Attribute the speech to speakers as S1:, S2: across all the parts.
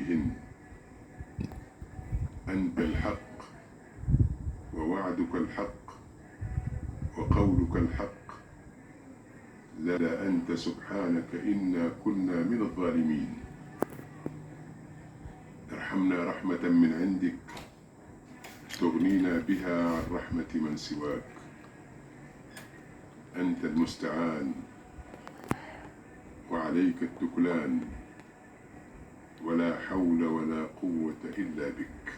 S1: فيهن. أنت الحق ووعدك الحق وقولك الحق، لا أنت سبحانك إنا كنا من الظالمين. ارحمنا رحمة من عندك تغنينا بها عن رحمة من سواك. أنت المستعان وعليك التكلان، ولا حول ولا قوة إلا بك.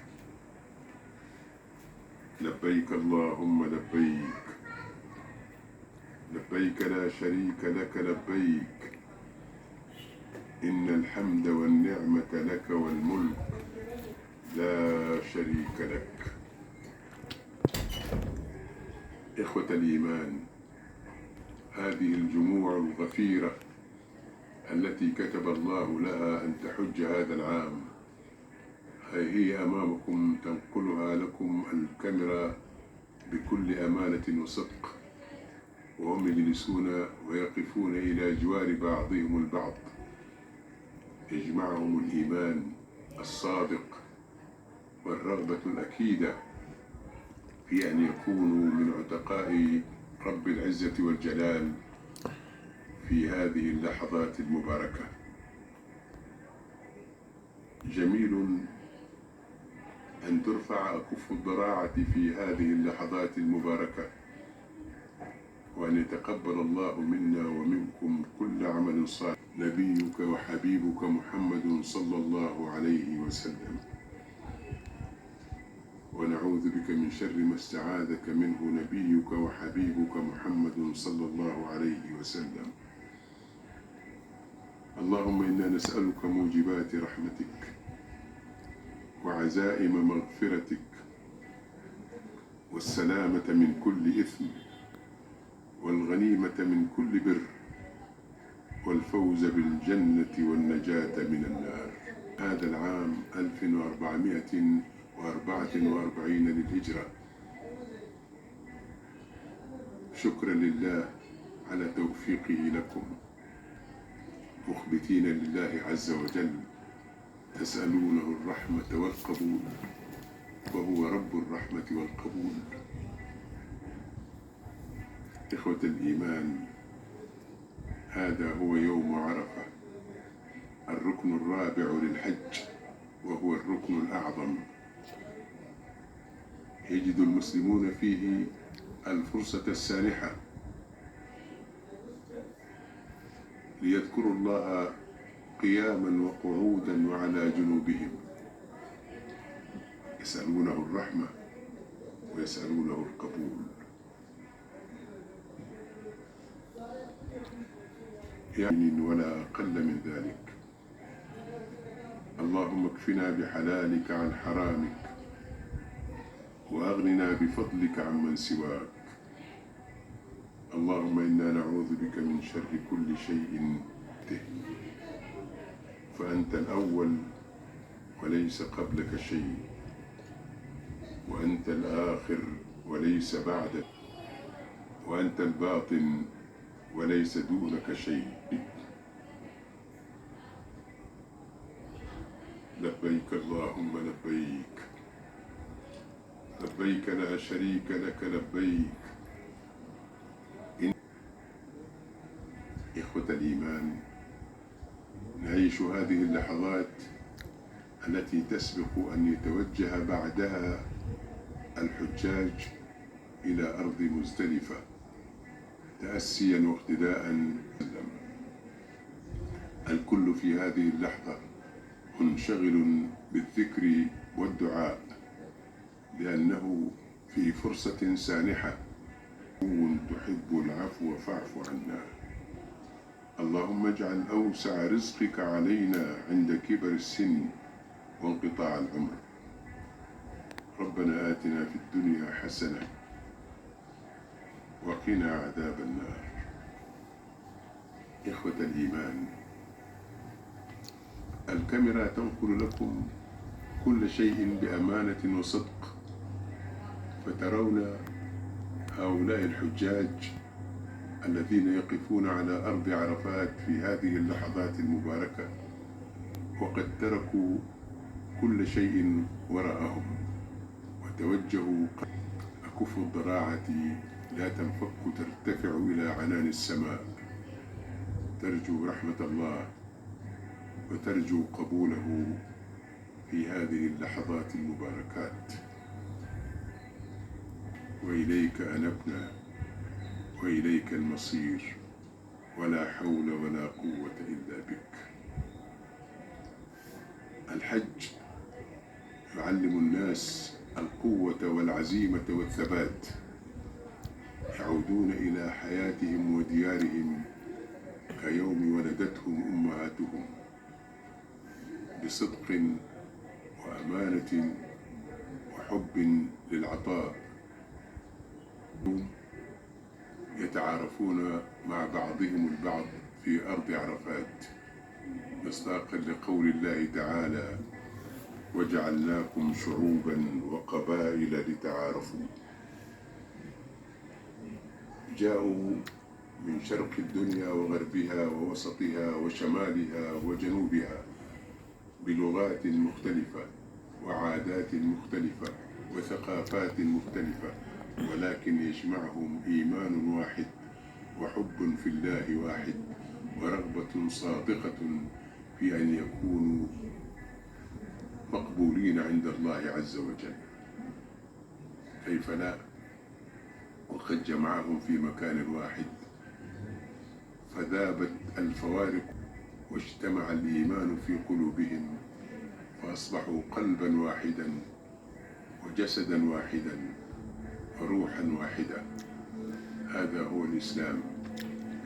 S1: لبيك اللهم لبيك، لبيك لا شريك لك لبيك، إن الحمد والنعمة لك والملك لا شريك لك. إخوة الإيمان، هذه الجموع الغفيرة التي كتب الله لها أن تحج هذا العام هي أمامكم، تنقلها لكم الكاميرا بكل أمانة وصدق، وهم يجلسون ويقفون إلى جوار بعضهم البعض، يجمعهم الإيمان الصادق والرغبة الأكيدة في أن يكونوا من عتقاء رب العزة والجلال في هذه اللحظات المباركة. جميل أن ترفع أكف الضراعة في هذه اللحظات المباركة، وأن يتقبل الله منا ومنكم كل عمل صالح. نبيك وحبيبك محمد صلى الله عليه وسلم، ونعوذ بك من شر ما استعاذك منه نبيك وحبيبك محمد صلى الله عليه وسلم. اللهم إنا نسألك موجبات رحمتك وعزائم مغفرتك والسلامة من كل إثم والغنيمة من كل بر والفوز بالجنة والنجاة من النار. هذا العام 1444 للهجرة. شكرا لله على توفيقه لكم، مخبتين لله عز وجل تسألونه الرحمة والقبول، وهو رب الرحمة والقبول. إخوة الإيمان، هذا هو يوم عرفة، الركن الرابع للحج، وهو الركن الأعظم. يجد المسلمون فيه الفرصة السانحة ليذكروا الله قياما وقعودا وعلى جنوبهم، يسألونه الرحمة ويسألونه القبول. يعني ولا أقل من ذلك. اللهم اكفنا بحلالك عن حرامك، وأغننا بفضلك عمن سواك. اللهم إنا نعوذ بك من شر كل شيء، فأنت الأول وليس قبلك شيء، وأنت الآخر وليس بعدك، وأنت الباطن وليس دونك شيء. لبيك اللهم لبيك، لبيك لا شريك لك لبيك. إخوة الإيمان، نعيش هذه اللحظات التي تسبق أن يتوجه بعدها الحجاج إلى أرض مزدلفة تأسيا واقتداء. الكل في هذه اللحظة منشغل بالذكر والدعاء، لأنه في فرصة سانحة. تحب العفو فاعف عنا. اللهم اجعل أوسع رزقك علينا عند كبر السن وانقطاع العمر. ربنا آتنا في الدنيا حسنة وقنا عذاب النار. إخوة الإيمان، الكاميرا تنقل لكم كل شيء بأمانة وصدق، فترون هؤلاء الحجاج الذين يقفون على أرض عرفات في هذه اللحظات المباركة، وقد تركوا كل شيء وراءهم وتوجهوا. أكف الضراعة لا تنفك ترتفع إلى عنان السماء، ترجو رحمة الله وترجو قبوله في هذه اللحظات المباركات. وإليك أنبنا وإليك المصير، ولا حول ولا قوة إلا بك. الحج يعلم الناس القوة والعزيمة والثبات، يعودون إلى حياتهم وديارهم كيوم ولدتهم أمهاتهم بصدق وأمانة وحب للعطاء، يتعارفون مع بعضهم البعض في أرض عرفات مصداقا لقول الله تعالى: وجعلناكم شعوبا وقبائل لتعارفوا. جاءوا من شرق الدنيا وغربها ووسطها وشمالها وجنوبها بلغات مختلفة وعادات مختلفة وثقافات مختلفة، ولكن يجمعهم إيمان واحد وحب في الله واحد ورغبة صادقة في أن يكونوا مقبولين عند الله عز وجل. كيف لا، وقد جمعهم في مكان واحد فذابت الفوارق واجتمع الإيمان في قلوبهم فأصبحوا قلبا واحدا وجسدا واحدا وروحا واحدة. هذا هو الإسلام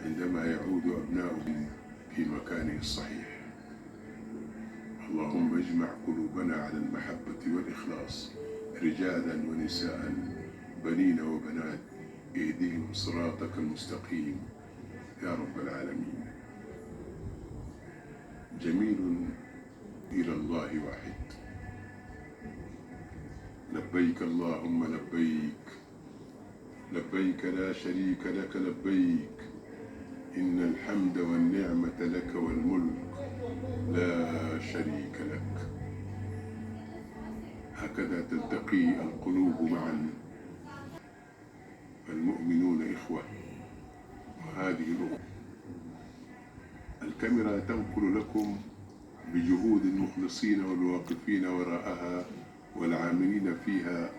S1: عندما يعود أبناؤه في مكانه الصحيح. اللهم اجمع قلوبنا على المحبة والإخلاص، رجالا ونساء، بنين وبنات، اهدهم صراطك المستقيم يا رب العالمين. جميل إلى الله واحد. لبيك اللهم لبيك، لبيك لا شريك لك لبيك، إن الحمد والنعمة لك والملك لا شريك لك. هكذا تلتقي القلوب معا، فالمؤمنون إخوة. وهذه الأخوة الكاميرا تنقل لكم بجهود المخلصين والواقفين وراءها والعاملين فيها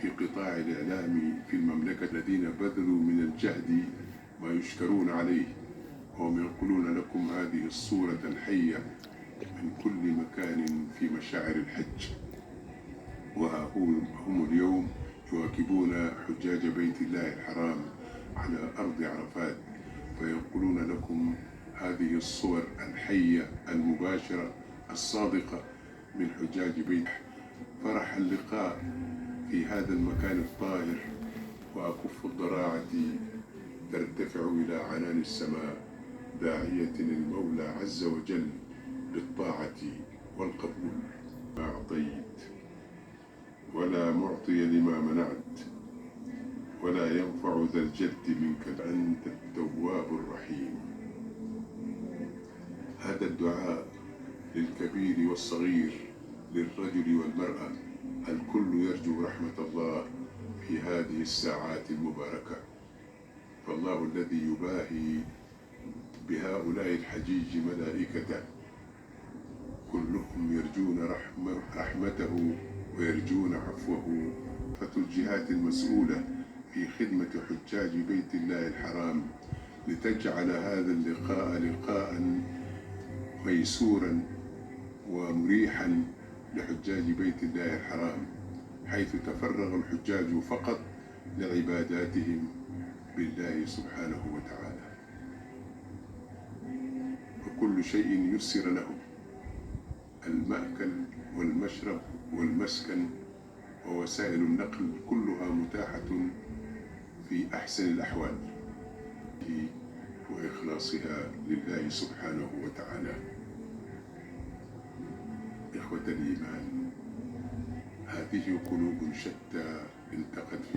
S1: في قطاع الإعلام في المملكة، الذين بذلوا من الجهد ما يشكرون عليه، وهم ينقلون لكم هذه الصورة الحية من كل مكان في مشاعر الحج. وها هم اليوم يواكبون حجاج بيت الله الحرام على أرض عرفات، فينقلون لكم هذه الصور الحية المباشرة الصادقة من حجاج بيت. فرح اللقاء في هذا المكان الطاهر، وأكف الضراعة ترتفع إلى عنان السماء داعية المولى عز وجل بالطاعة والقبول. ما أعطيت ولا معطي لما منعت ولا ينفع ذا الجد منك، أنت التواب الرحيم. هذا الدعاء للكبير والصغير، للرجل والمرأة، الكل يرجو رحمة الله في هذه الساعات المباركة. فالله الذي يباهي بهؤلاء الحجيج ملائكته كلهم يرجون رحمته ويرجون عفوه. فالجهات المسؤولة في خدمة حجاج بيت الله الحرام لتجعل هذا اللقاء لقاء ميسورا ومريحا لحجاج بيت الله الحرام، حيث تفرغ الحجاج فقط لعباداتهم بالله سبحانه وتعالى، وكل شيء يسر لهم، المأكل والمشرب والمسكن ووسائل النقل كلها متاحة في أحسن الأحوال وإخلاصها لله سبحانه وتعالى. إخوة الإيمان، هذه قلوب شتى التقت في